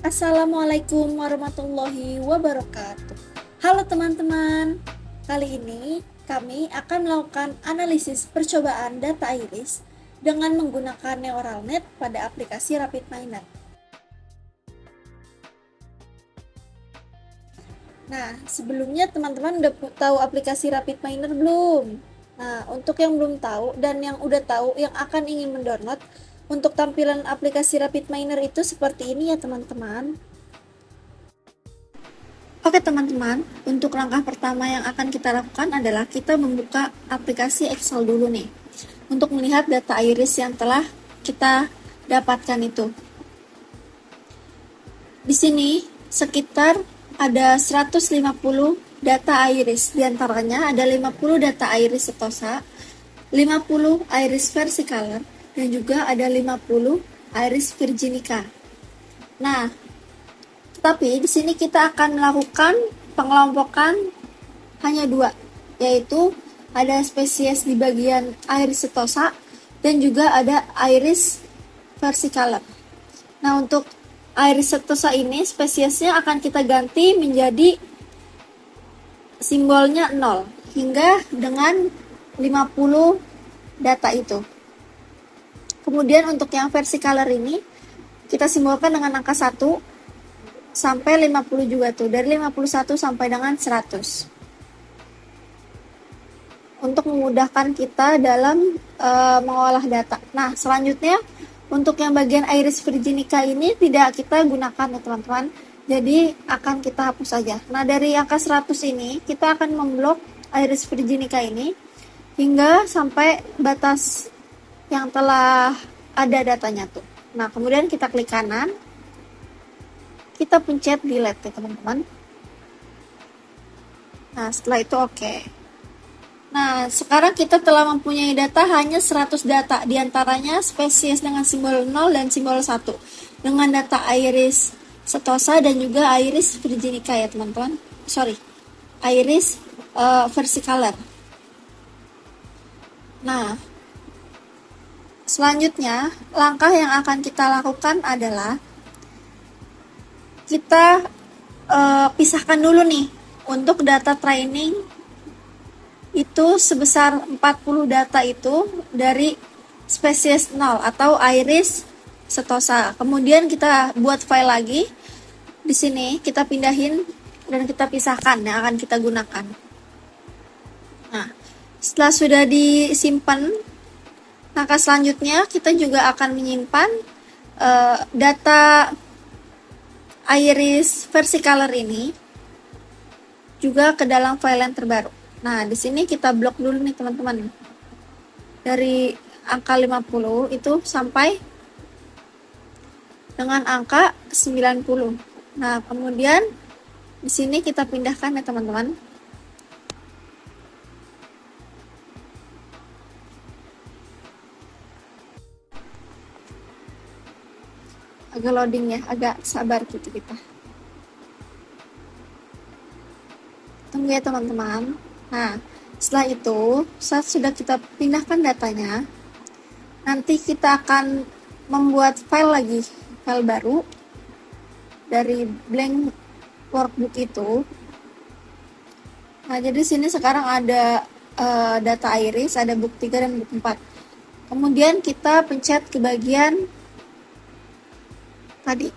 Assalamualaikum warahmatullahi wabarakatuh. Halo teman-teman, kali ini kami akan melakukan analisis percobaan data iris dengan menggunakan neural net pada aplikasi RapidMiner. Nah, sebelumnya teman-teman udah tahu aplikasi RapidMiner belum? Nah, untuk yang belum tahu dan yang udah tahu yang akan ingin mendownload, untuk tampilan aplikasi RapidMiner itu seperti ini ya teman-teman. Oke teman-teman, untuk langkah pertama yang akan kita lakukan adalah kita membuka aplikasi Excel dulu nih, untuk melihat data iris yang telah kita dapatkan itu. Di sini sekitar ada 150 data iris, diantaranya ada 50 data iris setosa, 50 iris versicolor, dan juga ada 50 iris virginica. Nah, tapi di sini kita akan melakukan pengelompokan hanya dua, yaitu ada spesies di bagian iris setosa dan juga ada iris versicolor. Nah, untuk iris setosa ini spesiesnya akan kita ganti menjadi simbolnya 0 hingga dengan 50 data itu. Kemudian untuk yang versicolor ini kita simbolkan dengan angka 1 sampai 50 juga tuh, dari 51 sampai dengan 100. Untuk memudahkan kita dalam mengolah data. Nah, selanjutnya untuk yang bagian iris virginica ini tidak kita gunakan ya teman-teman. Jadi akan kita hapus saja. Nah, dari angka 100 ini kita akan memblok iris virginica ini hingga sampai batas yang telah ada datanya tuh. Nah, kemudian kita klik kanan, kita pencet delete ya teman-teman. Nah, setelah itu oke. Nah, sekarang kita telah mempunyai data hanya 100 data, diantaranya spesies dengan simbol 0 dan simbol 1, dengan data iris setosa dan juga iris virginica ya teman-teman. Iris versicolor. Nah, selanjutnya, langkah yang akan kita lakukan adalah kita pisahkan dulu nih untuk data training itu sebesar 40 data itu dari spesies 0 atau iris setosa. Kemudian kita buat file lagi. Di sini kita pindahin dan kita pisahkan yang akan kita gunakan. Nah, setelah sudah disimpan, langkah selanjutnya kita juga akan menyimpan data iris versicolor ini juga ke dalam file yang terbaru. Nah, di sini kita blok dulu nih teman-teman. Dari angka 50 itu sampai dengan angka 90. Nah, kemudian di sini kita pindahkan ya teman-teman. Agak loading ya, agak sabar gitu kita. Tunggu ya teman-teman. Nah, setelah itu, saat sudah kita pindahkan datanya, nanti kita akan membuat file lagi, file baru dari blank workbook itu. Nah, jadi sini sekarang ada data iris, ada book 3 dan book 4. Kemudian kita pencet ke bagian tadi.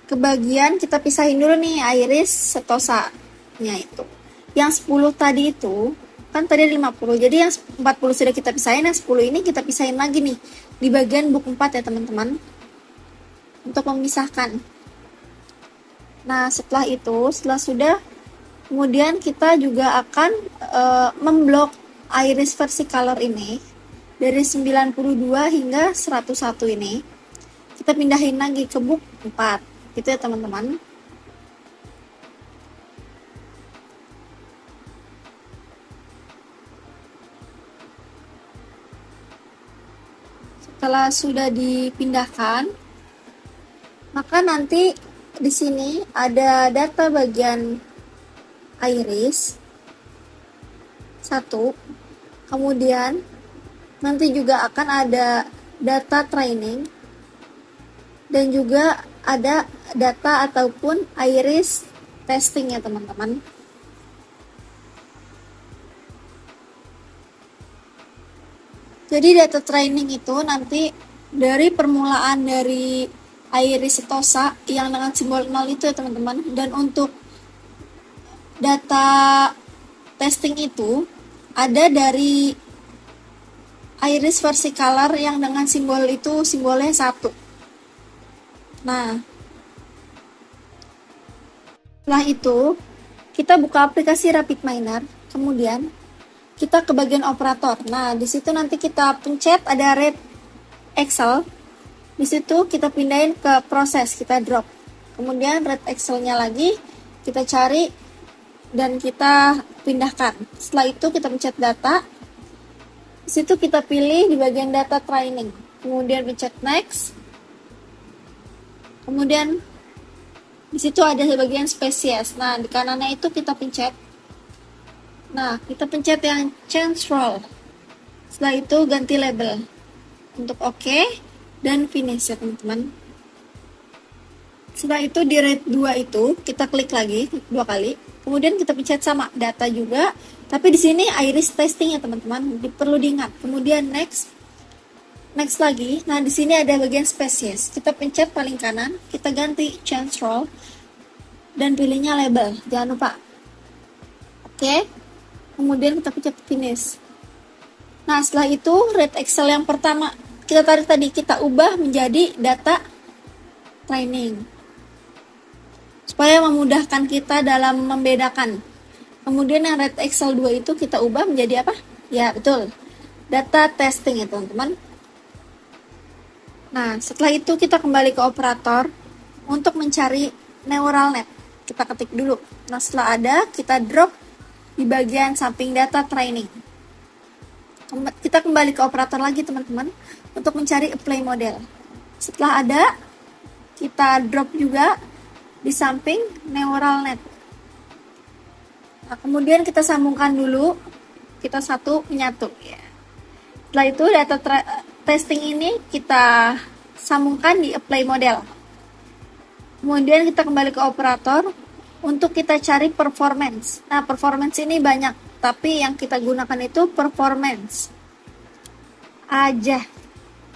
Ke bagian kita pisahin dulu nih iris setosanya itu. Yang 10 tadi itu, kan tadi ada 50, jadi yang 40 sudah kita pisahin, yang 10 ini kita pisahin lagi nih, di bagian book 4 ya teman-teman, untuk memisahkan. Nah, setelah itu, setelah sudah, kemudian kita juga akan memblok iris versicolor ini, dari 92 hingga 101 ini, kita pindahin lagi ke book 4, gitu ya teman-teman. Setelah sudah dipindahkan, maka nanti di sini ada data bagian iris 1. Kemudian nanti juga akan ada data training dan juga ada data ataupun iris testing ya teman-teman. Jadi data training itu nanti dari permulaan dari iris setosa yang dengan simbol 0 itu ya teman-teman. Dan untuk data testing itu ada dari iris versicolor yang dengan simbol itu simbolnya 1. Nah, setelah itu kita buka aplikasi RapidMiner, kemudian kita ke bagian operator. Nah, di situ nanti kita pencet ada read Excel. Di situ kita pindahin ke proses, kita drop. Kemudian read Excel-nya lagi kita cari dan kita pindahkan. Setelah itu kita pencet data. Di situ kita pilih di bagian data training. Kemudian pencet next. Kemudian di situ ada bagian spesies. Nah, di kanannya itu kita pencet. Nah, kita pencet yang change role. Setelah itu ganti label. Untuk OK dan finish ya teman-teman. Setelah itu di rate 2 itu kita klik lagi 2 kali. Kemudian kita pencet sama data juga, tapi di sini iris testing ya teman-teman. Perlu diingat. Kemudian next. Next lagi. Nah, di sini ada bagian spesies. Kita pencet paling kanan, kita ganti change role dan pilihnya label. Jangan lupa. Oke. Kemudian kita pencet finish. Nah, setelah itu read Excel yang pertama kita tarik tadi, kita ubah menjadi data training. Supaya memudahkan kita dalam membedakan. Kemudian yang read Excel 2 itu kita ubah menjadi apa? Ya, betul. Data testing ya, teman-teman. Nah, setelah itu kita kembali ke operator untuk mencari neural net. Kita ketik dulu. Nah, setelah ada, kita drop di bagian samping data training. Kita kembali ke operator lagi, teman-teman, untuk mencari apply model. Setelah ada, kita drop juga di samping neural net. Nah, kemudian kita sambungkan dulu, kita satu menyatu. Ya. Setelah itu data testing ini kita sambungkan di apply model. Kemudian kita kembali ke operator untuk kita cari performance. Nah, performance ini banyak, tapi yang kita gunakan itu performance aja.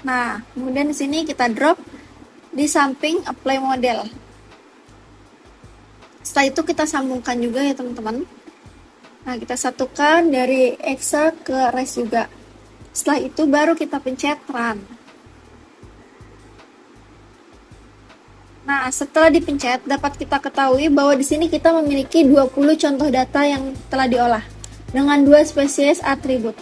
Nah, kemudian di sini kita drop di samping apply model. Setelah itu kita sambungkan juga ya teman-teman. Nah, kita satukan dari Excel ke REST juga. Setelah itu baru kita pencet run. Nah, setelah dipencet dapat kita ketahui bahwa di sini kita memiliki 20 contoh data yang telah diolah dengan 2 spesies atribut.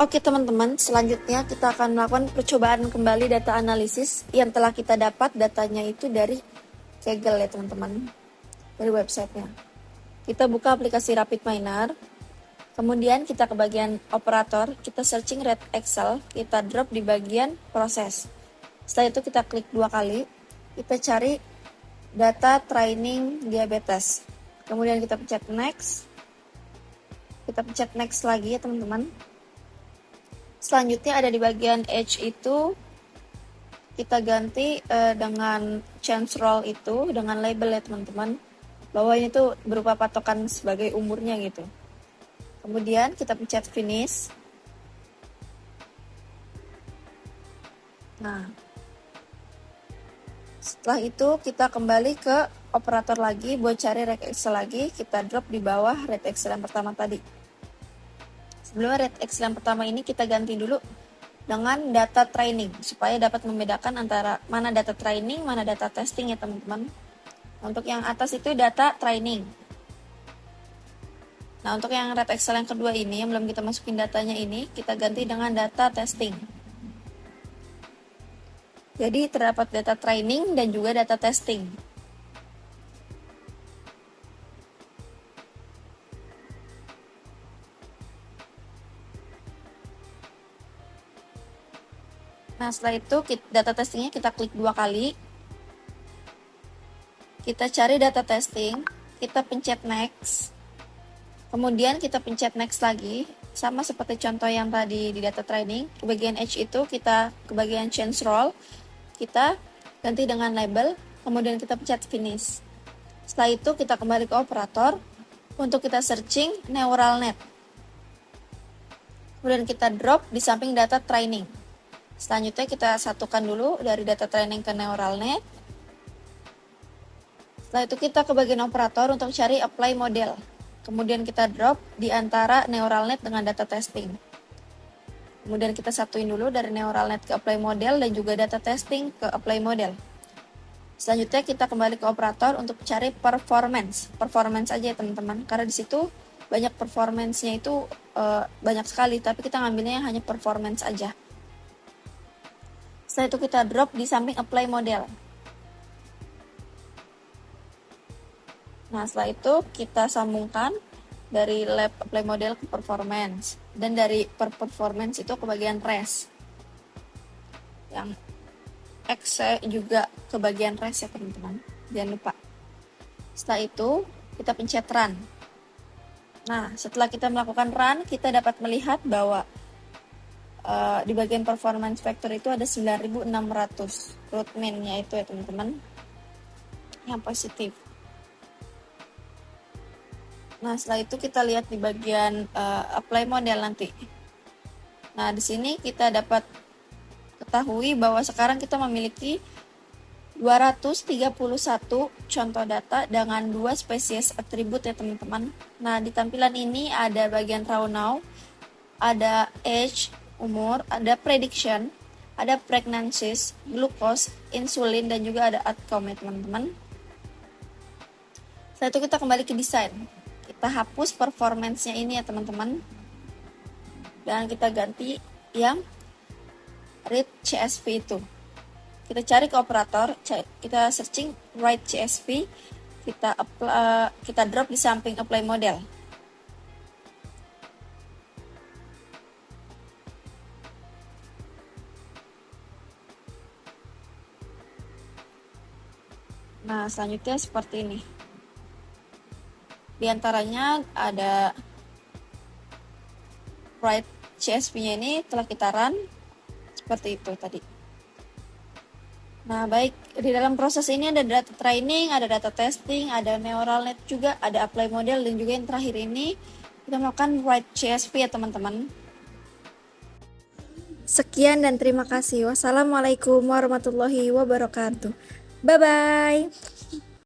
Oke teman-teman, selanjutnya kita akan melakukan percobaan kembali data analisis yang telah kita dapat datanya itu dari Kaggle ya teman-teman, dari websitenya. Kita buka aplikasi RapidMiner, kemudian kita ke bagian operator, kita searching read Excel, kita drop di bagian proses. Setelah itu kita klik 2 kali, kita cari data training diabetes. Kemudian kita pencet next, kita pencet next lagi ya teman-teman. Selanjutnya ada di bagian age itu kita ganti dengan change role itu dengan label ya teman-teman, bahwa ini tuh berupa patokan sebagai umurnya gitu. Kemudian kita pencet finish. Nah, setelah itu kita kembali ke operator lagi buat cari read Excel lagi, kita drop di bawah read Excel yang pertama tadi. Sebelum read Excel yang pertama ini kita ganti dulu dengan data training supaya dapat membedakan antara mana data training, mana data testing ya teman-teman. Untuk yang atas itu data training. Nah, untuk yang read Excel yang kedua ini yang belum kita masukin datanya ini, kita ganti dengan data testing. Jadi terdapat data training dan juga data testing. setelah itu data testingnya kita klik 2 kali. Kita cari data testing, kita pencet next. Kemudian kita pencet next lagi, sama seperti contoh yang tadi di data training. Ke bagian H itu kita ke bagian change role, kita ganti dengan label, kemudian kita pencet finish. Setelah itu kita kembali ke operator untuk kita searching neural net. Kemudian kita drop di samping data training. Selanjutnya kita satukan dulu dari data training ke neural net. Setelah itu kita ke bagian operator untuk cari apply model. Kemudian kita drop di antara neural net dengan data testing. Kemudian kita satuin dulu dari neural net ke apply model dan juga data testing ke apply model. Selanjutnya kita kembali ke operator untuk cari performance. Performance aja ya teman-teman, karena di situ banyak performance-nya itu banyak sekali, tapi kita ngambilnya hanya performance aja. Setelah itu kita drop di samping apply model. Nah, setelah itu kita sambungkan dari lab apply model ke performance, dan dari performance itu ke bagian res. Yang X juga ke bagian res ya teman-teman, jangan lupa. Setelah itu kita pencet run. Nah, setelah kita melakukan run, kita dapat melihat bahwa di bagian performance factor itu ada 9600 root mean-nya itu ya teman-teman, yang positif. Nah, setelah itu kita lihat di bagian apply model nanti. Nah, di sini kita dapat ketahui bahwa sekarang kita memiliki 231 contoh data dengan 2 spesies atribut ya teman-teman. Nah, di tampilan ini ada bagian raw now, ada age, umur, ada prediction, ada pregnancies, glucose, insulin, dan juga ada outcome ya teman-teman. Setelah itu kita kembali ke desain. Kita hapus performance-nya ini ya teman-teman, dan kita ganti yang read CSV itu. Kita cari ke operator, kita searching write CSV, kita drop di samping apply model. Nah, selanjutnya seperti ini. Di antaranya ada write CSV-nya ini telah kita run seperti itu tadi. Nah, baik, di dalam proses ini ada data training, ada data testing, ada neural net juga, ada apply model, dan juga yang terakhir ini kita melakukan write CSV ya teman-teman. Sekian dan terima kasih. Wassalamualaikum warahmatullahi wabarakatuh. Bye-bye.